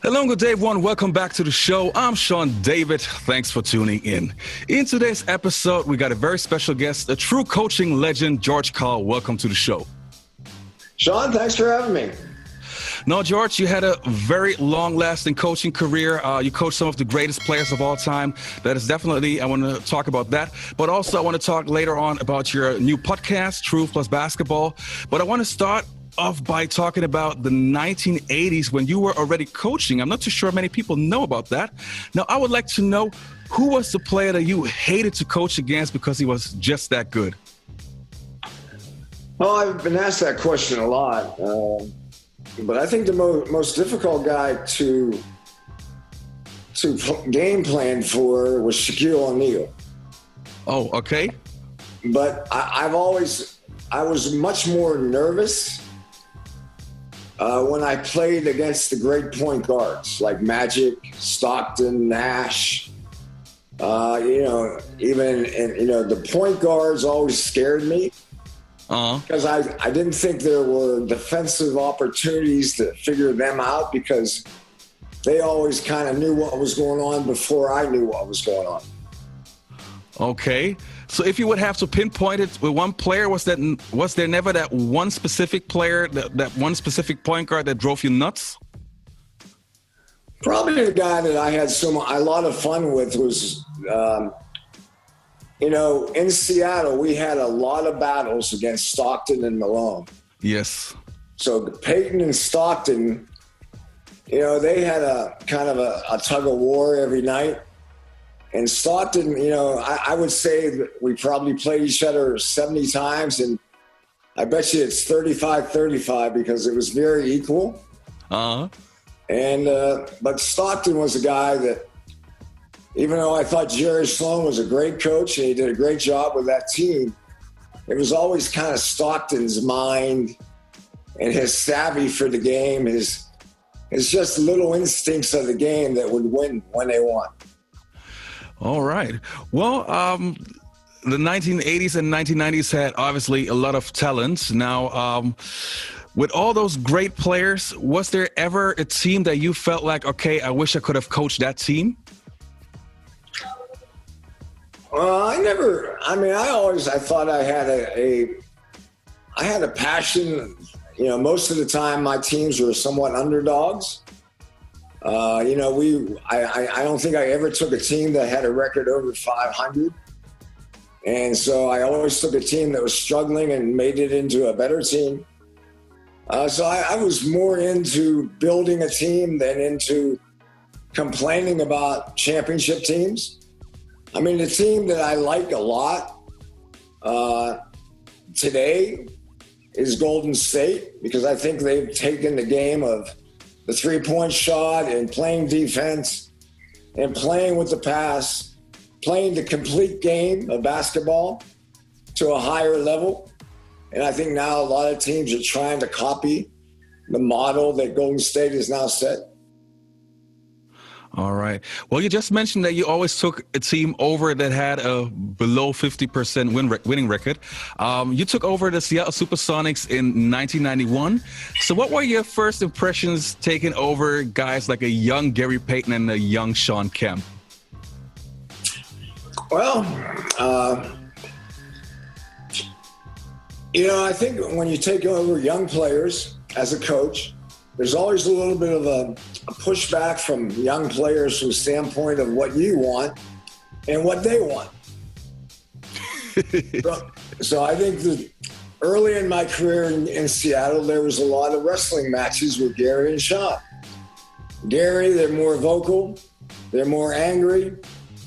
Hello and good day, everyone. Welcome back to the show. I'm Shawn David. Thanks for tuning in. In today's episode, we got a very special guest, a true coaching legend, Karl. Welcome to the show. Shawn, thanks for having me. Now, George, you had a very long-lasting coaching career. You coached some of the greatest players of all time. That is definitely, I want to talk about that. But also, I want to talk later on about your new podcast, Truth Plus Basketball. But I want to start off by talking about the 1980s when you were already coaching. I'm not too sure many people know about that. Now, I would like to know, who was the player that you hated to coach against because he was just that good? Well, I've been asked that question a lot. But I think the most difficult guy to game plan for was Shaquille O'Neal. Oh, okay. But I was much more nervous when I played against the great point guards like Magic, Stockton, Nash. The point guards always scared me. Because I didn't think there were defensive opportunities to figure them out because they always kind of knew what was going on before I knew what was going on. Okay. So if you would have to pinpoint it with one player, was there never that one specific player, that one specific point guard that drove you nuts? Probably the guy that I had a lot of fun with was, in Seattle, we had a lot of battles against Stockton and Malone. Yes. So Peyton and Stockton, they had a kind of a tug of war every night. And Stockton, I would say that we probably played each other 70 times, and I bet you it's 35-35 because it was very equal. Uh-huh. But Stockton was a guy that, even though I thought Jerry Sloan was a great coach and he did a great job with that team, it was always kind of Stockton's mind and his savvy for the game, his just little instincts of the game that would win when they won. All right. Well, the 1980s and 1990s had obviously a lot of talent. Now, with all those great players, was there ever a team that you felt like, okay, I wish I could have coached that team? I thought I had a passion. Most of the time my teams were somewhat underdogs. I don't think I ever took a team that had a record over 500. And so I always took a team that was struggling and made it into a better team. So I was more into building a team than into complaining about championship teams. I mean, the team that I like a lot today is Golden State, because I think they've taken the game of the three-point shot and playing defense and playing with the pass, playing the complete game of basketball to a higher level. And I think now a lot of teams are trying to copy the model that Golden State has now set. All right. Well, you just mentioned that you always took a team over that had a below 50% winning record. You took over the Seattle Supersonics in 1991. So what were your first impressions taking over guys like a young Gary Payton and a young Shawn Kemp? Well, I think when you take over young players as a coach, there's always a little bit of a pushback from young players from the standpoint of what you want and what they want. So I think that early in my career in Seattle, there was a lot of wrestling matches with Gary and Shawn. Gary, they're more vocal, they're more angry.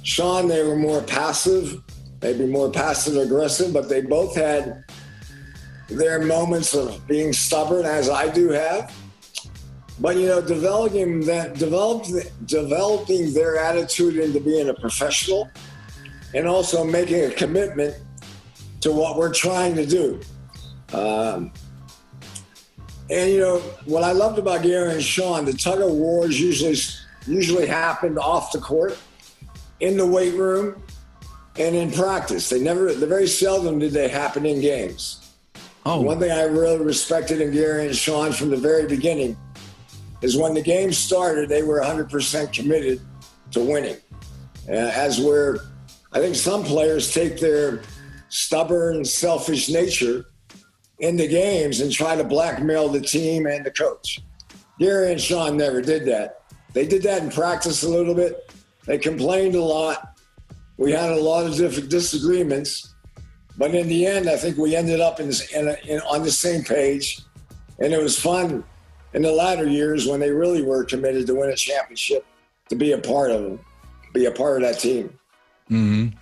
Shawn, they were more passive, maybe more passive aggressive, but they both had their moments of being stubborn, as I do have. But, developing their attitude into being a professional and also making a commitment to what we're trying to do. What I loved about Gary and Shawn, the tug of wars usually happened off the court, in the weight room, and in practice. Very seldom did they happen in games. Oh. One thing I really respected in Gary and Shawn from the very beginning is when the game started, they were 100% committed to winning. I think some players take their stubborn, selfish nature into games and try to blackmail the team and the coach. Gary and Shawn never did that. They did that in practice a little bit. They complained a lot. We had a lot of different disagreements. But in the end, I think we ended up on the same page. And it was fun in the latter years when they really were committed to win a championship, to be a part of them, be a part of that team. Mm-hmm.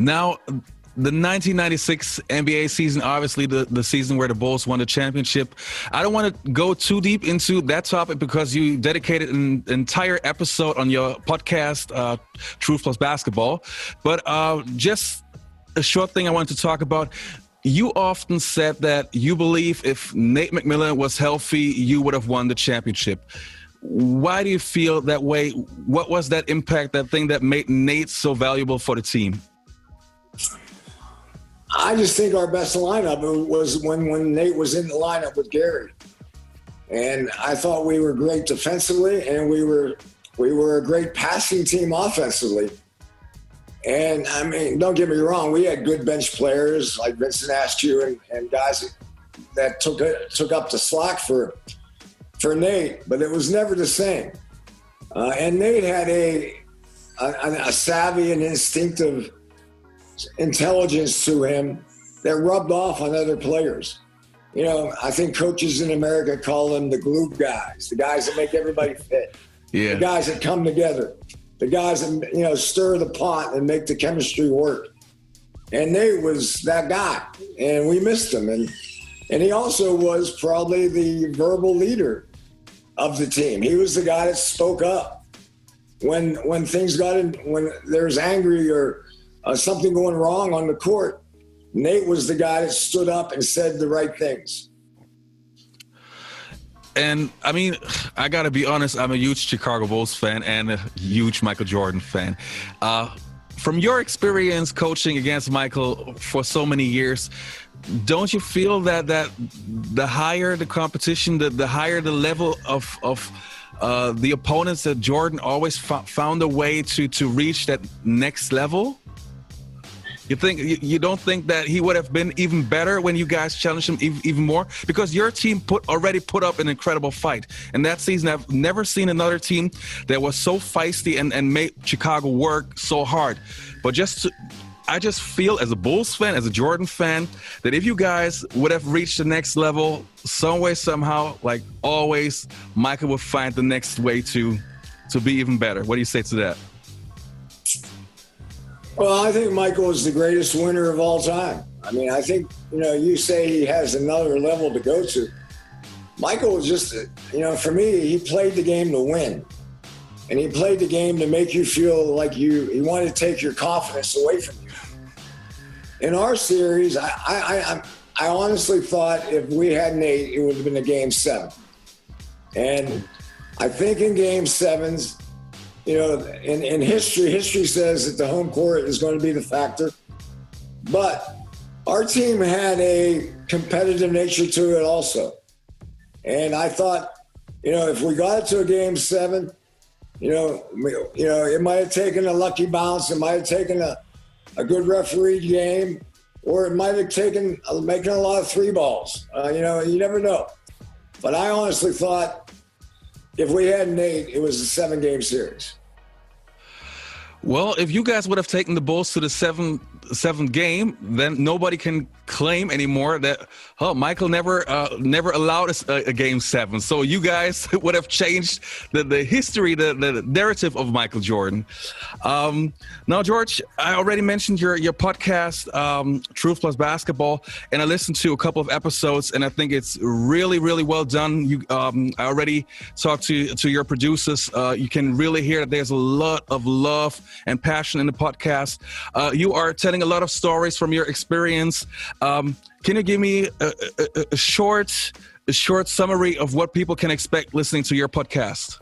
Now, the 1996 NBA season, obviously the season where the Bulls won the championship. I don't want to go too deep into that topic because you dedicated an entire episode on your podcast, Truth Plus Basketball. But just a short thing I wanted to talk about. You often said that you believe if Nate McMillan was healthy, you would have won the championship. Why do you feel that way? What was that impact, that thing that made Nate so valuable for the team? I just think our best lineup was when Nate was in the lineup with Gary. And I thought we were great defensively, and we were a great passing team offensively. And, I mean, don't get me wrong, we had good bench players like Vincent Askew and guys that took up the slack for Nate, but it was never the same. And Nate had a savvy and instinctive intelligence to him that rubbed off on other players. You know, I think coaches in America call them the glue guys, the guys that make everybody fit, the guys that come together, the guys that, you know, stir the pot and make the chemistry work. And Nate was that guy, and we missed him. And he also was probably the verbal leader of the team. He was the guy that spoke up when things got in, when there's angry or something going wrong on the court. Nate was the guy that stood up and said the right things. And I mean, I got to be honest, I'm a huge Chicago Bulls fan and a huge Michael Jordan fan. From your experience coaching against Michael for so many years, don't you feel that the higher the competition, the higher the level of the opponents, that Jordan always found a way to reach that next level? You don't think that he would have been even better when you guys challenged him even more? Because your team already put up an incredible fight. And that season, I've never seen another team that was so feisty and made Chicago work so hard. But I just feel, as a Bulls fan, as a Jordan fan, that if you guys would have reached the next level, some way, somehow, like always, Michael would find the next way to be even better. What do you say to that? Well, I think Michael is the greatest winner of all time. I mean, I think, you know, you say he has another level to go to. Michael was just, you know, for me, he played the game to win. And he played the game to make you feel like he wanted to take your confidence away from you. In our series, I honestly thought if we had Nate, it would have been a Game 7. And I think in Game 7s, you know, in history says that the home court is going to be the factor. But our team had a competitive nature to it also. And I thought, you know, if we got it to a Game 7, you know, it might have taken a lucky bounce. It might have taken a good referee game, or it might have taken making a lot of three balls. You know, you never know. But I honestly thought if we had Nate, it was a 7-game series. Well, if you guys would have taken the Bulls to the seventh game, then nobody can claim anymore that Michael never allowed us a Game 7. So you guys would have changed the history, the narrative of Michael Jordan. Now, George, I already mentioned your podcast, Truth Plus Basketball, and I listened to a couple of episodes, and I think it's really, really well done. I already talked to your producers. You can really hear that there's a lot of love and passion in the podcast. You are telling a lot of stories from your experience. Can you give me a short summary of what people can expect listening to your podcast?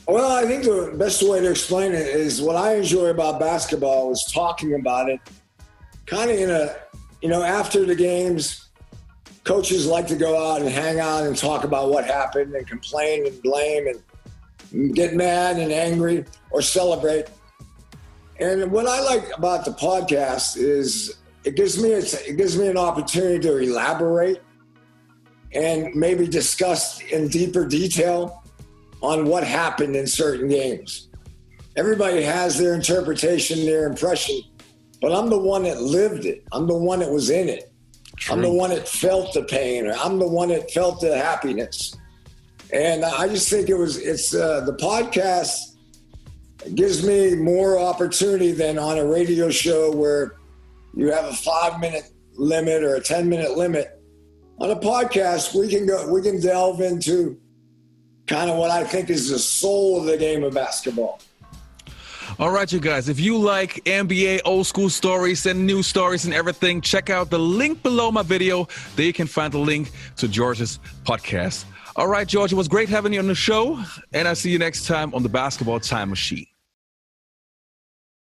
Well, I think the best way to explain it is what I enjoy about basketball is talking about it kind of in a, you know, after the games, coaches like to go out and hang out and talk about what happened and complain and blame and get mad and angry or celebrate. And what I like about the podcast is it gives me an opportunity to elaborate and maybe discuss in deeper detail on what happened in certain games. Everybody has their interpretation, their impression, but I'm the one that lived it. I'm the one that was in it. True. I'm the one that felt the pain, or I'm the one that felt the happiness. And I just think it's the podcast gives me more opportunity than on a radio show where you have a 5-minute limit or a 10-minute limit. On a podcast, we can delve into kind of what I think is the soul of the game of basketball. All right, you guys, if you like NBA old school stories and new stories and everything, check out the link below my video. There you can find the link to George's podcast. All right, George, it was great having you on the show, and I'll see you next time on the Basketball Time Machine.